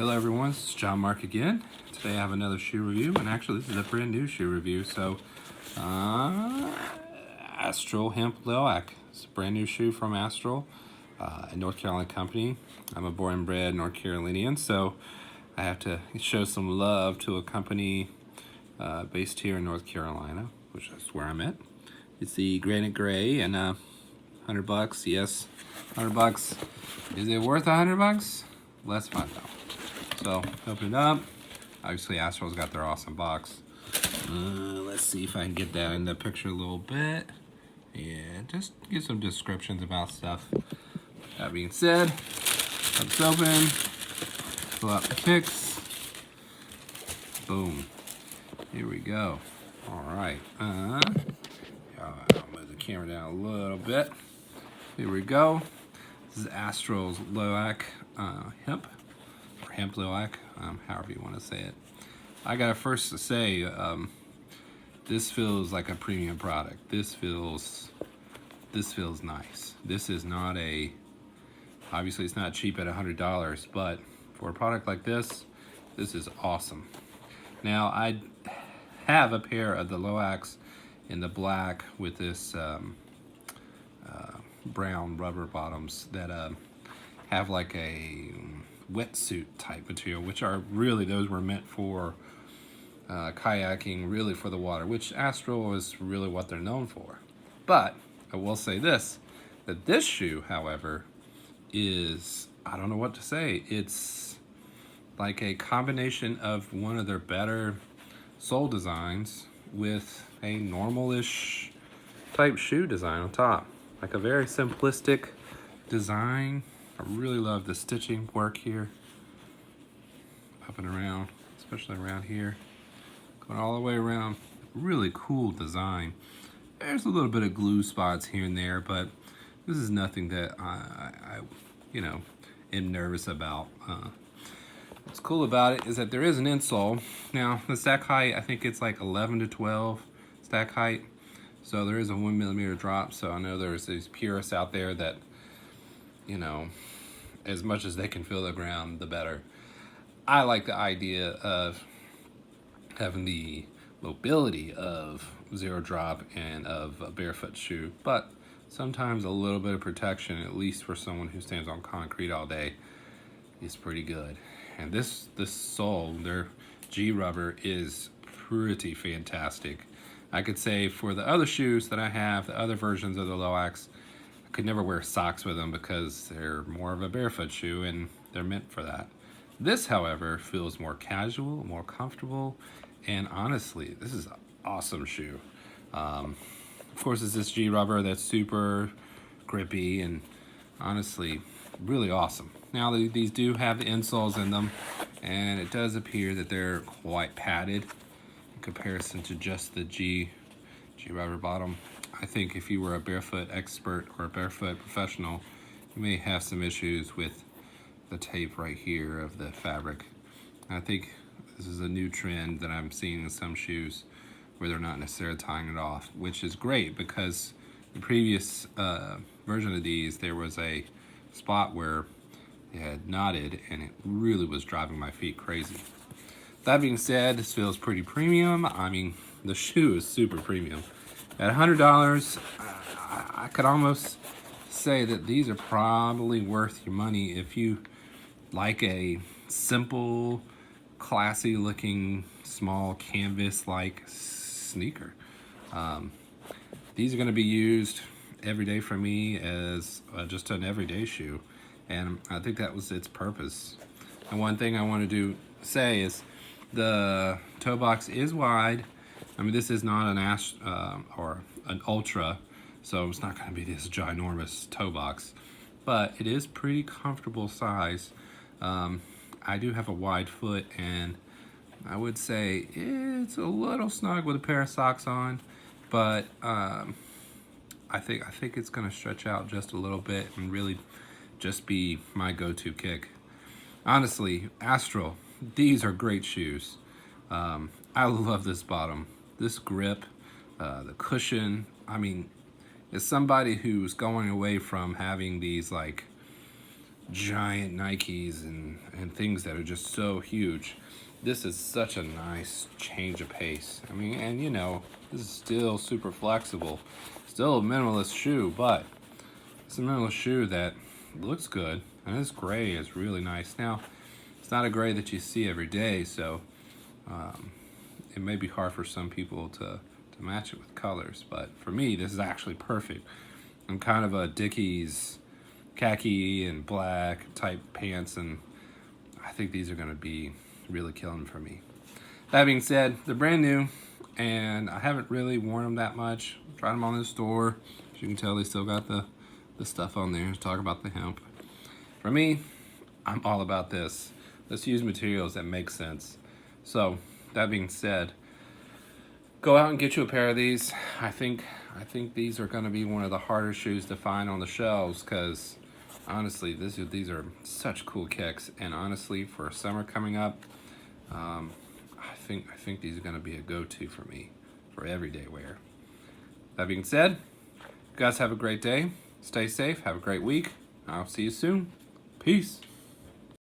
Hello everyone, this is Jon-Marc again. Today I have another shoe review, and actually this is a brand new shoe review. Astral Hemp Loyak. It's a brand new shoe from Astral, a North Carolina company. I'm a born and bred North Carolinian, so I have to show some love to a company based here in North Carolina, which is where I'm at. It's the Granite Gray, and $100, yes, $100. Is it worth $100? Let's find out. So, open it up. Obviously, Astral's got their awesome box. Let's see if I can get that in the picture a little bit. Yeah, just get some descriptions about stuff. That being said, let's open. Pull out the kicks. Boom. Here we go. All right. I'll move the camera down a little bit. Here we go. This is Astral's Loyak Hemp. Hemp Loyak, however you want to say it. I gotta first say, this feels like a premium product. This feels nice. This is not obviously it's not cheap at $100, but for a product like this is awesome. Now I have a pair of the Loyaks in the black with this brown rubber bottoms that have like a wetsuit type material, which are really, those were meant for kayaking, really for the water, which Astral is really what they're known for. But I will say this, that this shoe, however, is, I don't know what to say, it's like a combination of one of their better sole designs with a normal-ish type shoe design on top. Like a very simplistic design. I really love the stitching work here, up and around, especially around here, going all the way around. Really cool design. There's a little bit of glue spots here and there, but this is nothing that I am nervous about. What's cool about it is that there is an insole. Now the stack height, I think it's like 11 to 12 stack height, so there is a 1 millimeter drop. So I know there's these purists out there that, as much as they can feel the ground, the better. I like the idea of having the mobility of zero drop and of a barefoot shoe, but sometimes a little bit of protection, at least for someone who stands on concrete all day, is pretty good. And this sole, their G rubber, is pretty fantastic. I could say for the other shoes that I have, the other versions of the Loyaks, I could never wear socks with them because they're more of a barefoot shoe and they're meant for that. This, however, feels more casual, more comfortable, and honestly, this is an awesome shoe. Of course, it's this G rubber that's super grippy and honestly really awesome. Now, these do have the insoles in them, and it does appear that they're quite padded in comparison to just the G rubber bottom. I think if you were a barefoot expert or a barefoot professional, you may have some issues with the tape right here of the fabric. I think this is a new trend that I'm seeing in some shoes where they're not necessarily tying it off, which is great because the previous version of these, there was a spot where it had knotted and it really was driving my feet crazy. That being said, this feels pretty premium. I mean, the shoe is super premium. At $100, I could almost say that these are probably worth your money if you like a simple, classy looking, small canvas-like sneaker. These are gonna be used every day for me as just an everyday shoe. And I think that was its purpose. And one thing I wanted to say is the toe box is wide. I mean, this is not an or an Ultra, so it's not going to be this ginormous toe box, but it is pretty comfortable size. I do have a wide foot, and I would say it's a little snug with a pair of socks on, but I think it's going to stretch out just a little bit and really just be my go-to kick. Honestly, Astral, these are great shoes. I love this bottom. This grip, the cushion. I mean, as somebody who's going away from having these like giant Nikes and things that are just so huge. This is such a nice change of pace. I mean, and you know, this is still super flexible. Still a minimalist shoe, but it's a minimalist shoe that looks good. And this gray is really nice. Now, it's not a gray that you see every day, so it may be hard for some people to match it with colors. But for me, this is actually perfect. I'm kind of a Dickies khaki and black type pants, and I think these are going to be really killing for me. That being said, they're brand new, and I haven't really worn them that much. Tried them on in the store. As you can tell, they still got the stuff on there to talk about the hemp. For me, I'm all about this. Let's use materials that make sense. So, that being said, go out and get you a pair of these. I think these are going to be one of the harder shoes to find on the shelves, because honestly, these are such cool kicks. And honestly, for summer coming up, I think these are going to be a go-to for me for everyday wear. That being said, you guys have a great day. Stay safe. Have a great week. I'll see you soon. Peace.